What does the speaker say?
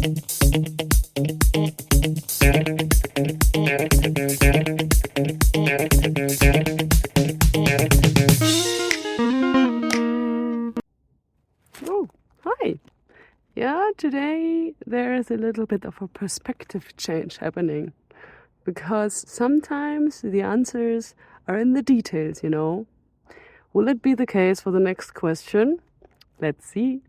Oh, hi. Yeah, today there is a little bit of a perspective change happening, because sometimes the answers are in the details, you know. Will it be the case for the next question? Let's see.